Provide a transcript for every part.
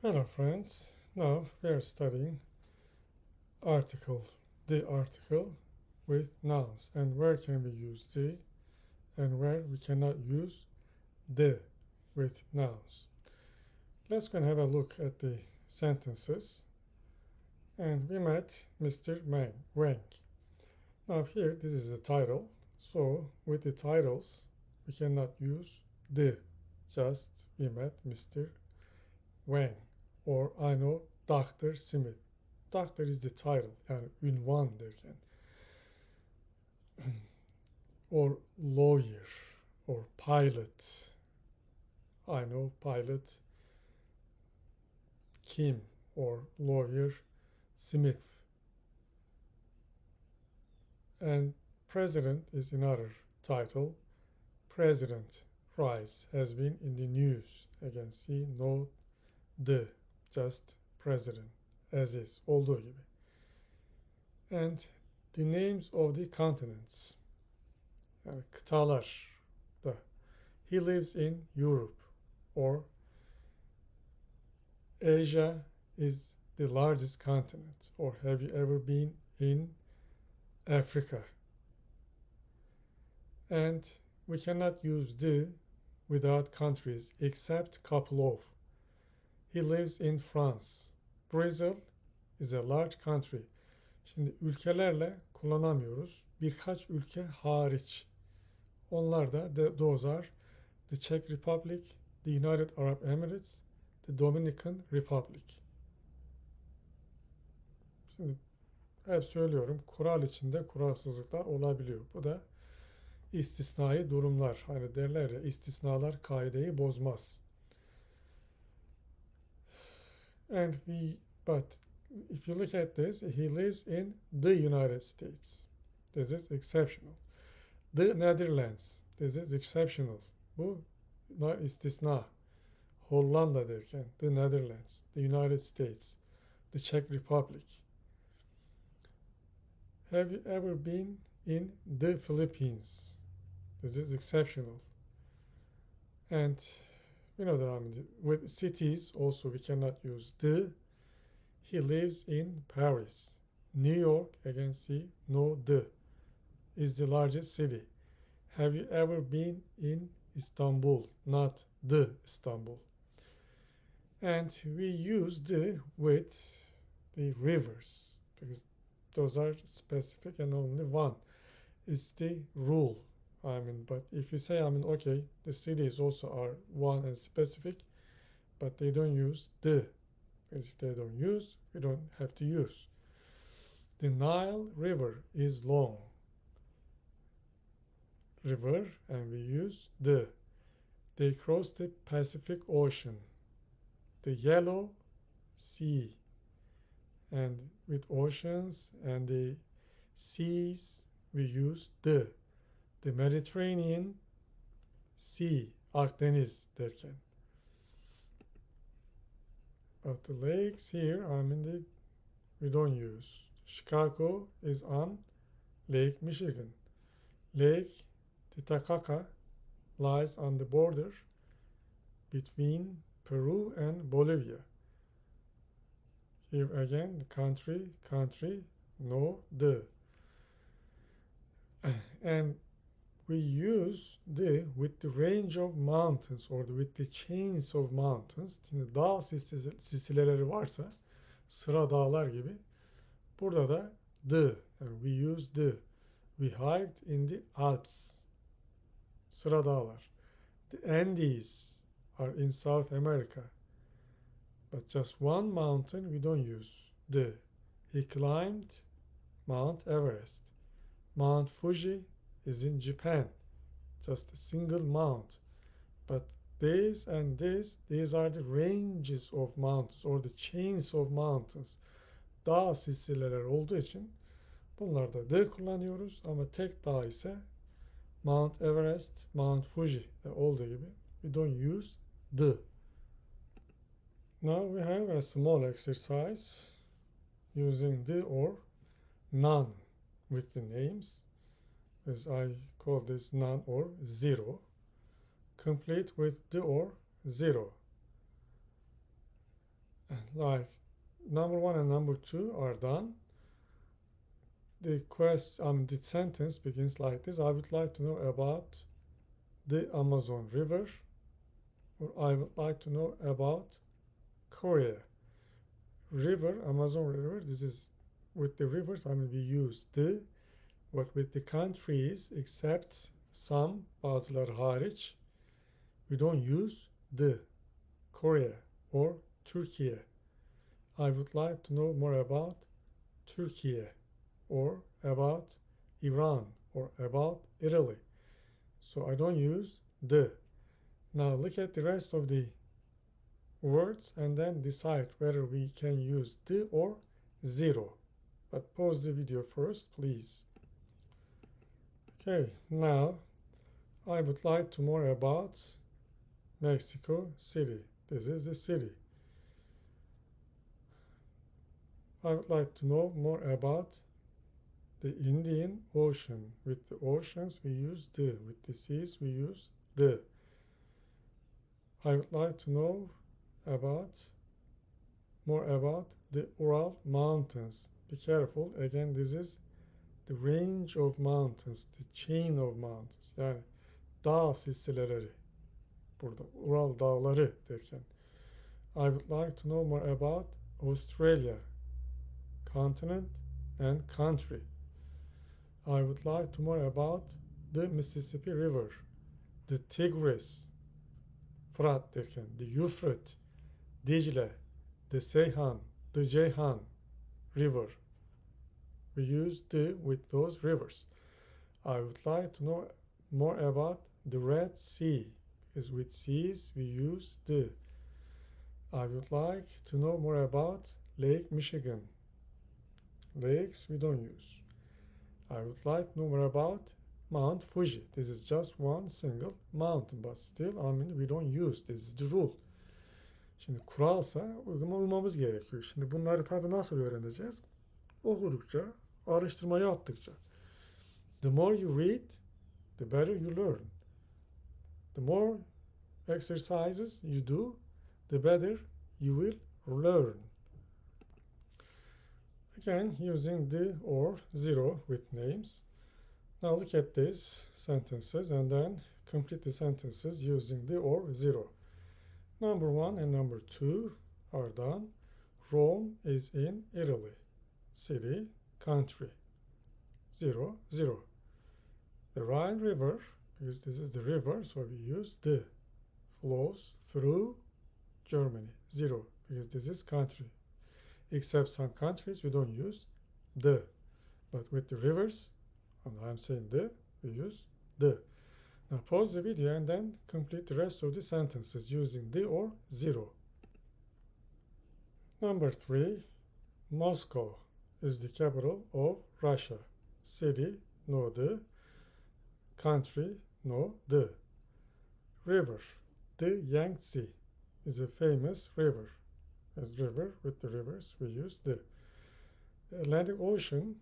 Hello friends, now we are studying the article with nouns and where can we use the and where we cannot use the with nouns. Let's go and have a look at the sentences and we met Mr. Wang. Now here this is the title, so with the titles we cannot use the, just we met Mr. Wang or I know Dr. Smith. Doctor is the title, yani ünvan derken. Or lawyer or pilot. I know pilot Kim or lawyer Smith. And president is another title. President Rice has been in the news. Again, see, no the, just president, as is, olduğu gibi. And the names of the continents, yani kıtalar da. He lives in Europe, or Asia is the largest continent, or have you ever been in Africa? And we cannot use the without countries except couple of. He lives in France. Brazil is a large country. Şimdi ülkelerle kullanamıyoruz. Birkaç ülke hariç. Onlar da those are the Czech Republic, the United Arab Emirates, the Dominican Republic. Şimdi hep söylüyorum, kural içinde kuralsızlıklar olabiliyor. Bu da istisnai durumlar. Hani derler ya, istisnalar kaideyi bozmaz. But if you look at this, he lives in the United States. This is exceptional. The Netherlands. This is exceptional. Bu istisna. Hollanda derken the Netherlands, the United States, the Czech Republic. Have you ever been in the Philippines? This is exceptional. And you know that with cities also we cannot use the. He lives in Paris. New York, again see, no the, is the largest city. Have you ever been in Istanbul? Not the Istanbul. And we use the with the rivers because those are specific and only one. It's the rule. But if you say, okay, the cities also are one and specific, but they don't use the. Because if they don't use, we don't have to use. The Nile River is long. River, and we use the. They cross the Pacific Ocean. The Yellow Sea. And with oceans and the seas, we use the. The Mediterranean Sea, Akdeniz derken. But the lakes here, we don't use. Chicago is on Lake Michigan. Lake Titicaca lies on the border between Peru and Bolivia. Here again, the country, no the. And we use the with the range of mountains or with the chains of mountains. Şimdi dağ silsileleri varsa sıra dağlar gibi. Burada da the. Yani we use the. We hiked in the Alps. Sıra dağlar. The Andes are in South America. But just one mountain we don't use the. He climbed Mount Everest. Mount Fuji is in Japan, just a single mount. But these are the ranges of mountains or the chains of mountains. Dağ silsileler olduğu için bunlarda the kullanıyoruz ama tek dağ ise Mount Everest, Mount Fuji olduğu gibi we don't use the. Now we have a small exercise using the or none with the names. As I call this none or zero. Complete with the or zero. Like number 1 and number 2 are done. The the sentence begins like this: I would like to know about the Amazon River, or I would like to know about Korea. River, Amazon River, this is with the rivers, we use the, but with the countries, except some, bazıları hariç, we don't use the. Korea or Turkey. I would like to know more about Turkey, or about Iran, or about Italy. So I don't use the. Now look at the rest of the words and then decide whether we can use the or zero. But pause the video first, please. Okay, now I would like to know more about Mexico City. This is the city. I would like to know more about the Indian Ocean. With the oceans, we use the. With the seas, we use the. I would like to know more about the Ural Mountains. Be careful. Again, this is the range of mountains, the chain of mountains. Yani dağ silsileleri. Burada Ural dağları derken. I would like to know more about Australia, continent and country. I would like to know more about the Mississippi River, the Tigris, Fırat derken, the Euphrates, Dicle, the Seyhan, the Ceyhan River. We use the with those rivers. I would like to know more about the Red Sea, because with seas we use the. I would like to know more about Lake Michigan. Lakes we don't use. I would like to know more about Mount Fuji. This is just one single mountain, but still we don't use. This is the rule. Şimdi kuralsa uymamız gerekiyor. Şimdi bunları tabii nasıl öğreneceğiz? Okudukça, araştırma yaptıkça. The more you read, the better you learn. The more exercises you do, the better you will learn. Again, using the or zero with names. Now look at these sentences and then complete the sentences using the or zero. Number 1 and number 2 are done. Rome is in Italy. City, country. 0, 0. The Rhine River, because this is the river, so we use the, flows through Germany. 0, because this is country. Except some countries, we don't use the. But with the rivers, and I'm saying the, we use the. Now pause the video and then complete the rest of the sentences using the or zero. Number 3, Moscow is the capital of Russia. City, no the. Country, no the. River, the Yangtze is a famous river. As river, with the rivers, we use the. The Atlantic Ocean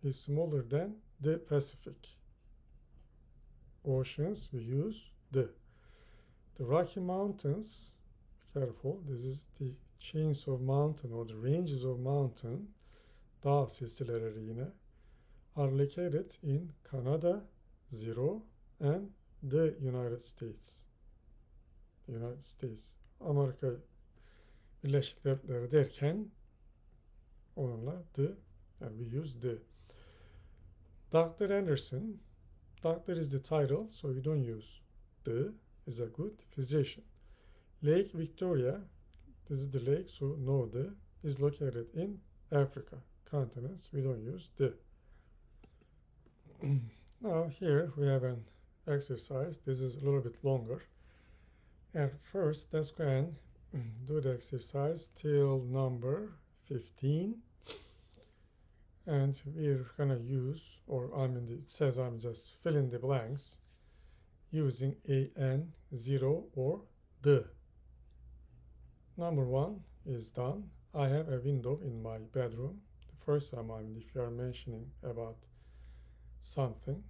is smaller than the Pacific. Oceans, we use the. The Rocky Mountains, be careful, this is the chains of mountain or the ranges of mountain, dağ silsileleri yine, are located in Canada, 0, and the United States. The United States, Amerika Birleşik Devletleri derken onunla the, and we use the. Dr. Anderson, doctor is the title, so we don't use the, is a good physician. Lake Victoria, this is the lake, so no the, is located in Africa. Continents, we don't use the. Now here we have an exercise. This is a little bit longer. And first, let's go and do the exercise till number 15. And we're gonna use, or it says I'm just filling the blanks using an, zero, or the. Number 1 is done. I have a window in my bedroom. The first time if you are mentioning about something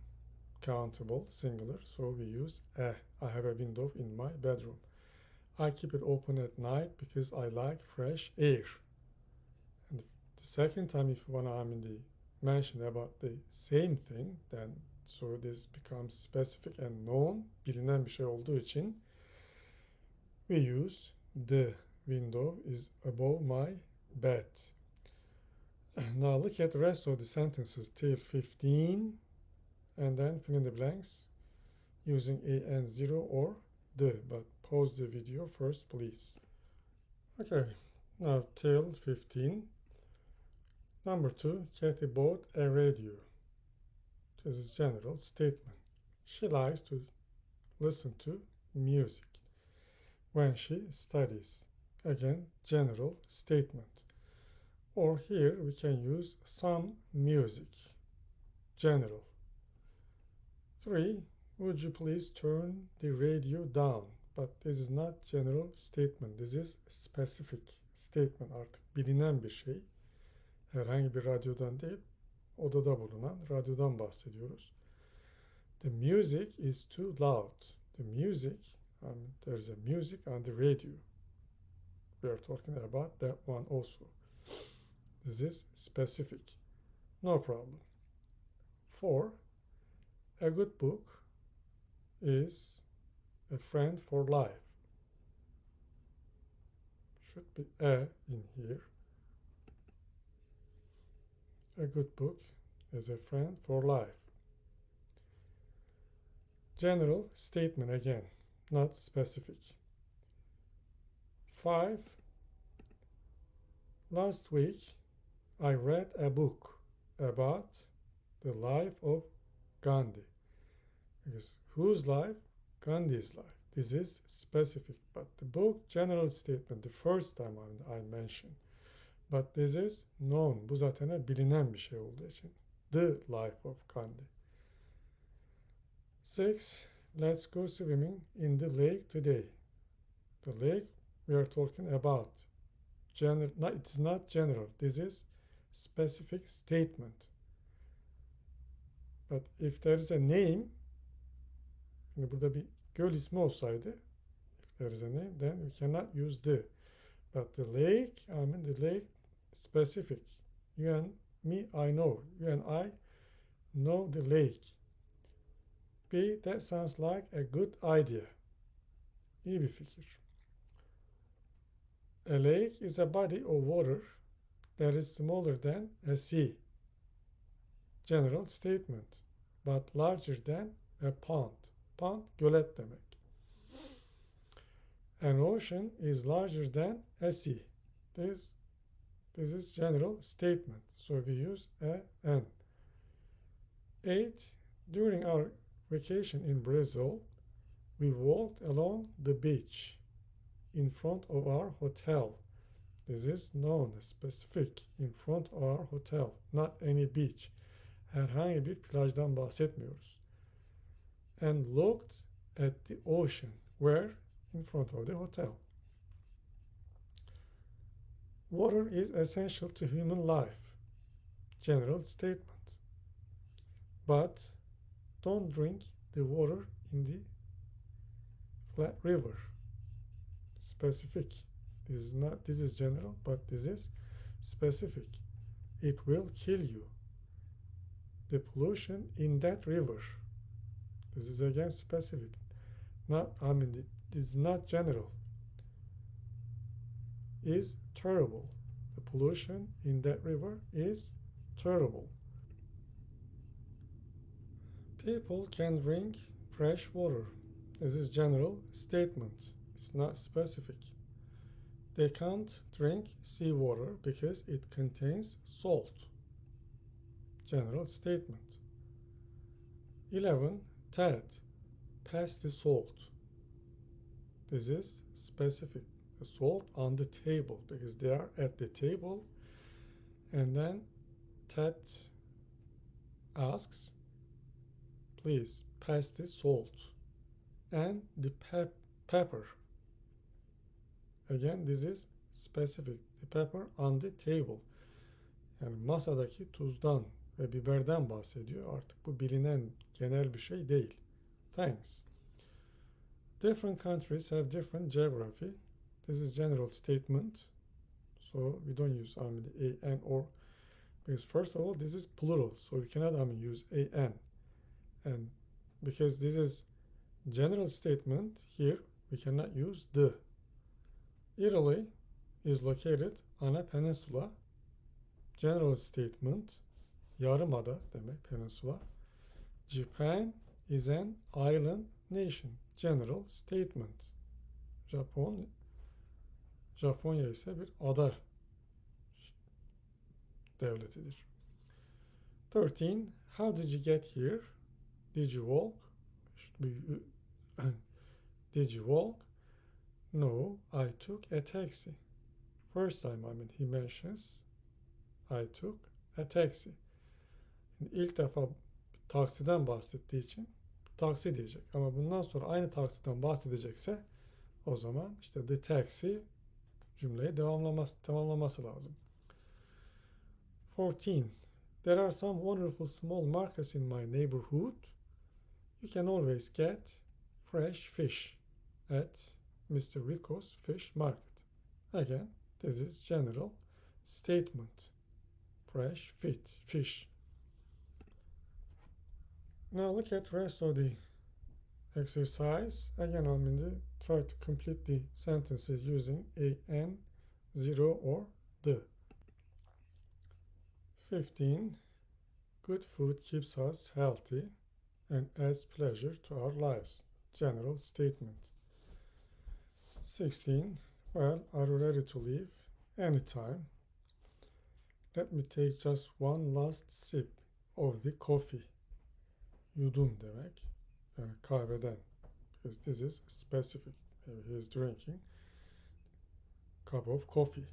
countable, singular, so we use a. I have a window in my bedroom. I keep it open at night because I like fresh air. And the second time, if you want to mention about the same thing, then so this becomes specific and known, bilinen bir şey olduğu için we use the window is above my bed. Now look at the rest of the sentences till 15 and then fill in the blanks using a and 0 or the, but pause the video first, please. Okay, now till 15. Number 2, Kathy bought a radio. This is general statement. She likes to listen to music when she studies. Again, general statement. Or here we can use some music. General. 3, would you please turn the radio down? But this is not general statement. This is specific statement, artık bilinen bir şey. Herhangi bir radyodan değil, odada bulunan radyodan bahsediyoruz. The music is too loud. The music, there's a music on the radio. We are talking about that one also. This is specific. No problem. 4, a good book is a friend for life. Should be a in here. A good book is a friend for life. General statement again, not specific. 5, last week I read a book about the life of Gandhi. Because whose life? Gandhi's life. This is specific, but the book, general statement, the first time I mentioned. But this is known. Bu zaten bilinen bir şey olduğu için. The life of Gandhi. 6, let's go swimming in the lake today. The lake we are talking about. It's not general. This is specific statement. But if there is a name, şimdi burada bir göl ismi olsaydı, if there is a name, then we cannot use the. But the lake, the lake specific. You and me, I know. You and I know the lake. B, that sounds like a good idea. İyi bir fikir. A lake is a body of water that is smaller than a sea. General statement, but larger than a pond. Pond, gölet demek. An ocean is larger than a sea. This is general statement, so we use a and. 8, during our vacation in Brazil, we walked along the beach in front of our hotel. This is known as specific, in front of our hotel, not any beach. Herhangi bir plajdan bahsetmiyoruz. And looked at the ocean, where? In front of the hotel. Water is essential to human life. General statement. But don't drink the water in the flat river. Specific. This is general, but this is specific. It will kill you. The pollution in that river. This is again specific. This is not general. Is terrible. The pollution in that river is terrible. People can drink fresh water. This is general statement. It's not specific. They can't drink seawater because it contains salt. General statement. 11, Ted, pass the salt. This is specific. The salt on the table, because they are at the table. And then Ted asks, please pass the salt and the pepper. Again, this is specific. The pepper on the table. Yani masadaki tuzdan ve biberden bahsediyor. Artık bu bilinen genel bir şey değil. Thanks. Different countries have different geography. This is general statement. So we don't use the an or, because first of all this is plural, so we cannot use an, and because this is general statement, here we cannot use the. Italy is located on a peninsula. General statement, yarımada demek peninsula. Japan is an island nation. General statement. Japonya ise bir ada devletidir. 13. How did you get here? Did you walk? Did you walk? No, I took a taxi. First time he mentions I took a taxi. İlk defa taksiden bahsettiği için taksi diyecek. Ama bundan sonra aynı taksiden bahsedecekse o zaman işte the taxi cümleyi tamamlaması lazım. 14. There are some wonderful small markets in my neighborhood. You can always get fresh fish at Mr. Rico's fish market. Again, this is general statement. Fresh fish. Now look at the rest of the exercise. Again, try to complete the sentences using an, zero, or the. 15. Good food keeps us healthy and adds pleasure to our lives. General statement. 16. Well, are you ready to leave? Anytime. Let me take just one last sip of the coffee. Yudum demek. Yani kahveden. Because this is specific. Maybe he is drinking a cup of coffee.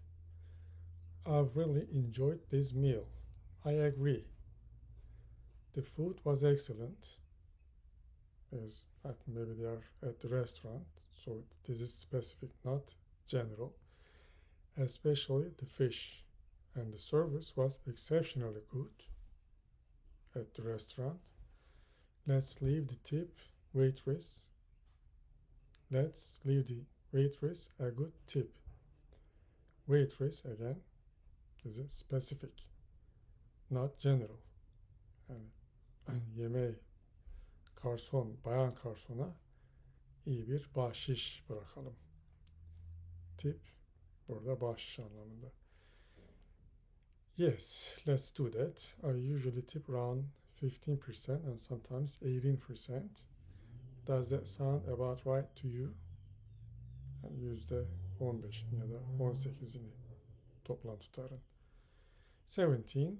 I've really enjoyed this meal. I agree. The food was excellent. Because I think maybe they are at the restaurant. So this is specific, not general. Especially the fish. And the service was exceptionally good at the restaurant. Let's leave the tip, waitress. Let's leave the waitress a good tip. Waitress, again, is a specific, not general. Yani yemeği bayan garsona iyi bir bahşiş bırakalım. Tip burada bahşiş anlamında. Yes, let's do that. I usually tip around 15% and sometimes 18%. Does that sound about right to you? Yani %15'in ya da 18'ini toplam tutarın. 17.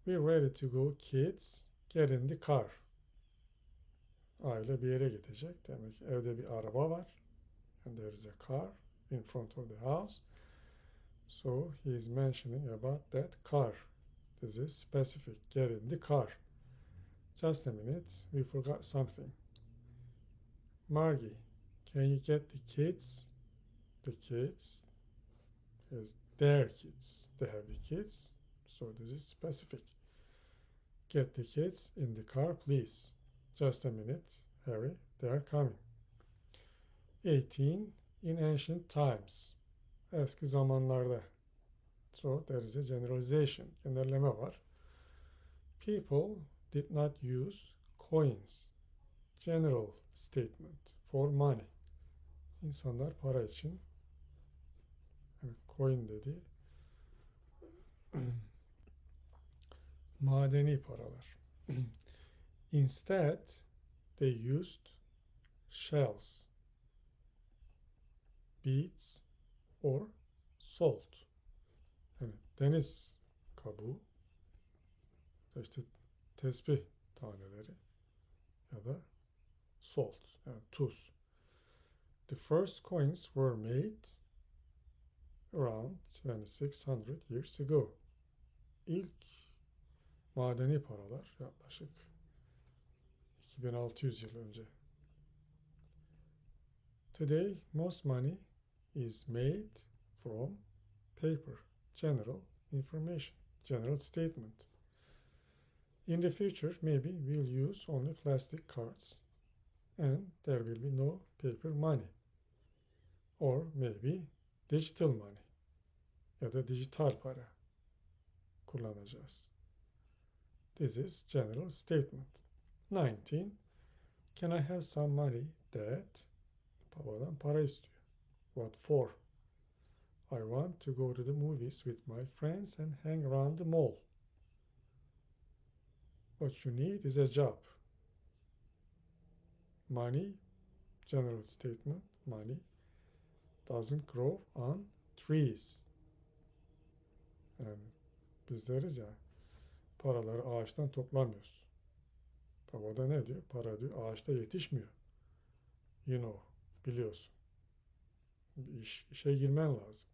We're ready to go kids. Get in the car. Aile bir yere gidecek. Demek ki evde bir araba var. And there is a car in front of the house. So he is mentioning about that car. This is specific. Get in the car. Just a minute. We forgot something. Margie, can you get the kids? The kids is their kids. They have the kids. So this is specific. Get the kids in the car, please. Just a minute, Harry. They are coming. 18. In ancient times. Eski zamanlarda. So there is a generalization. Genelleme var. People did not use coins. General statement for money. İnsanlar para için, yani coin dedi, madeni paralar. Instead, they used shells, beads or salt. Yani deniz kabuğu, işte tesbih taneleri ya da salt, yani tuz. The first coins were made around 2600 years ago. İlk madeni paralar yaklaşık 2600 yıl önce. Today, most money is made from paper. General information, general statement. In the future, maybe we'll use only plastic cards. and there will be no paper money. Or maybe digital money ya da dijital para kullanacağız. This is general statement. 19. Can I have some money, Dad? Babadan para istiyor. What for? I want to go to the movies with my friends and hang around the mall. What you need is a job. Money, general statement, money doesn't grow on trees. Yani biz deriz ya, paraları ağaçtan toplamıyoruz. Babada ne diyor? Para diyor ağaçta yetişmiyor. You know, biliyorsun. Bir işe girmen lazım.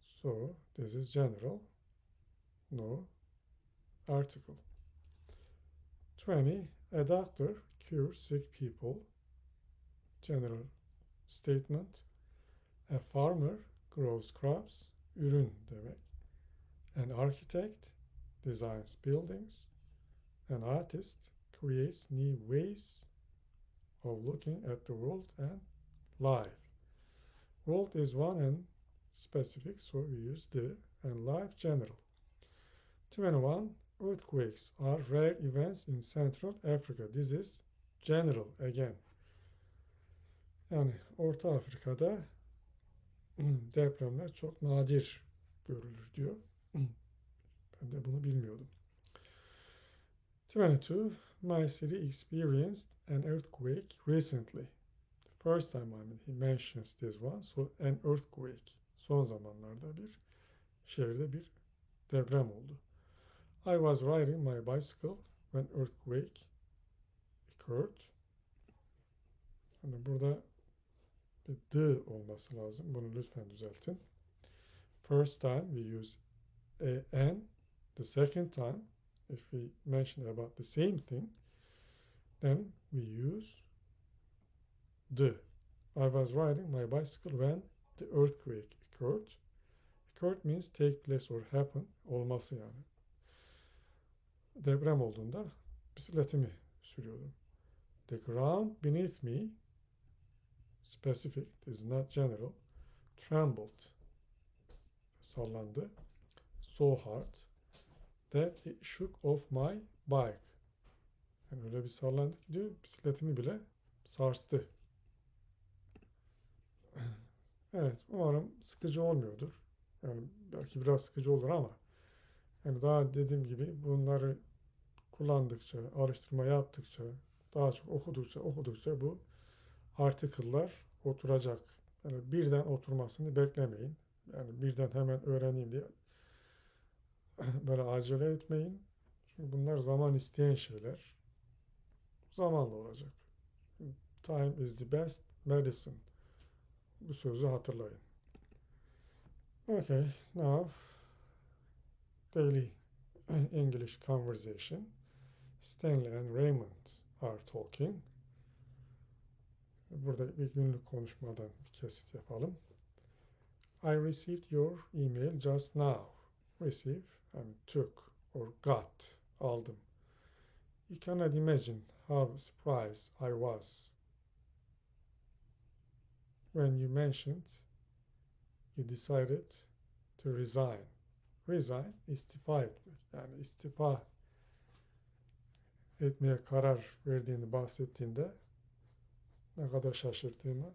So, this is general. No article. 20. A doctor cures sick people. General statement. A farmer grows crops. Ürün demek. An architect designs buildings. An artist creates new ways of looking at the world and life. World is one and specific, so we use the, and life general. 21. Earthquakes are rare events in Central Africa. This is general again. Yani Orta Afrika'da depremler çok nadir görülür diyor. Ben de bunu bilmiyordum. 22. My city experienced an earthquake recently. First time he mentions this one. So an earthquake. Son zamanlarda bir şehirde bir deprem oldu. I was riding my bicycle when earthquake occurred. Yani burada bir the olması lazım. Bunu lütfen düzeltin. First time we use an. The second time, if we mention about the same thing, then we use the. I was riding my bicycle when the earthquake occurred. Occurred means take place or happen. Olması yani. Deprem olduğunda bisikletimi sürüyordum. The ground beneath me, specific, is not general, trembled, sallandı, so hard that it shook off my bike. Yani öyle bir sallandı ki diyor, bisikletimi bile sarstı. Evet, umarım sıkıcı olmuyordur. Yani belki biraz sıkıcı olur ama yani daha dediğim gibi bunları kullandıkça, araştırma yaptıkça, daha çok okudukça bu article'lar oturacak. Yani birden oturmasını beklemeyin. Yani birden hemen öğreneyim diye böyle acele etmeyin. Çünkü bunlar zaman isteyen şeyler. Zamanla olacak. Time is the best medicine. Bu sözü hatırlayın. Okay, now daily English conversation. Stanley and Raymond are talking. Burada bir günlük konuşmadan bir kesit yapalım. I received your email just now. Receive, yani took or got, aldım. You cannot imagine how surprised I was when you mentioned you decided to resign. Resign, istifa etmek. Yani istifa etmeye karar verdiğini bahsettiğinde ne kadar şaşırdığını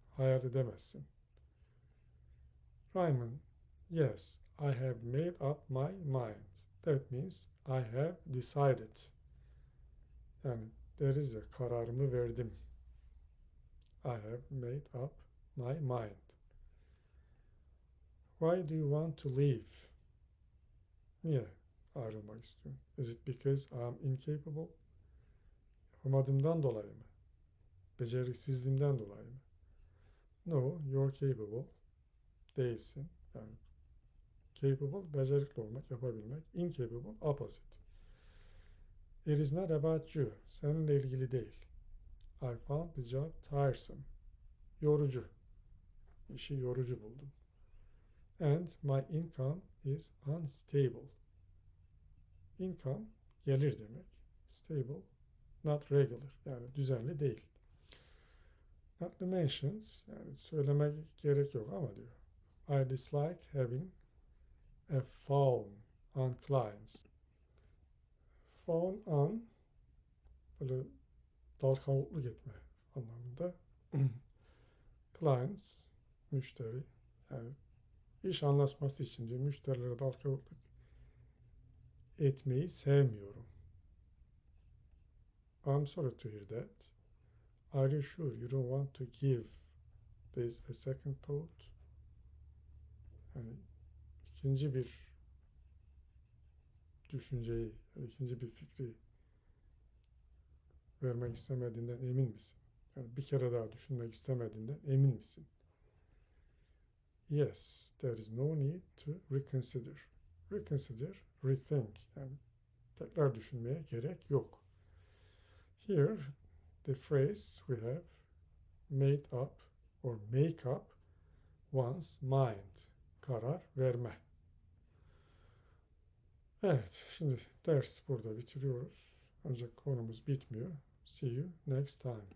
hayal edemezsin. Raymond, yes, I have made up my mind. That means I have decided. Yani deriz ya, kararımı verdim. I have made up my mind. Why do you want to leave? Niye ayrılmak istiyorsun? Is it because I'm incapable? Yapamadığımdan dolayı mı? Beceriksizliğimden dolayı mı? No, you're capable. Değilsin. Yani capable, becerikli olmak, yapabilmek. Incapable, opposite. It is not about you. Seninle ilgili değil. I found the job tiresome. Yorucu. İşi yorucu buldum. And my income is unstable. Income, gelir demek. Stable, Not regular. Yani düzenli değil. Not mentions. Yani söylemek gerek yok ama diyor. I dislike having a phone on clients. Phone on böyle dal kavukluk etme anlamında. Clients müşteri. Yani iş anlaşması için diyor müşterilere dal kavukluk etmeyi sevmiyorum. I'm sorry to hear that. Are you sure you don't want to give this a second thought? Yani ikinci bir düşünceyi, ikinci bir fikri vermek istemediğinden emin misin? Yani bir kere daha düşünmek istemediğinden emin misin? Yes, there is no need to reconsider. Reconsider, rethink. Yani tekrar düşünmeye gerek yok. Here, the phrase we have made up or make up one's mind. Karar verme. Evet, şimdi ders burada bitiriyoruz. Ancak konumuz bitmiyor. See you next time.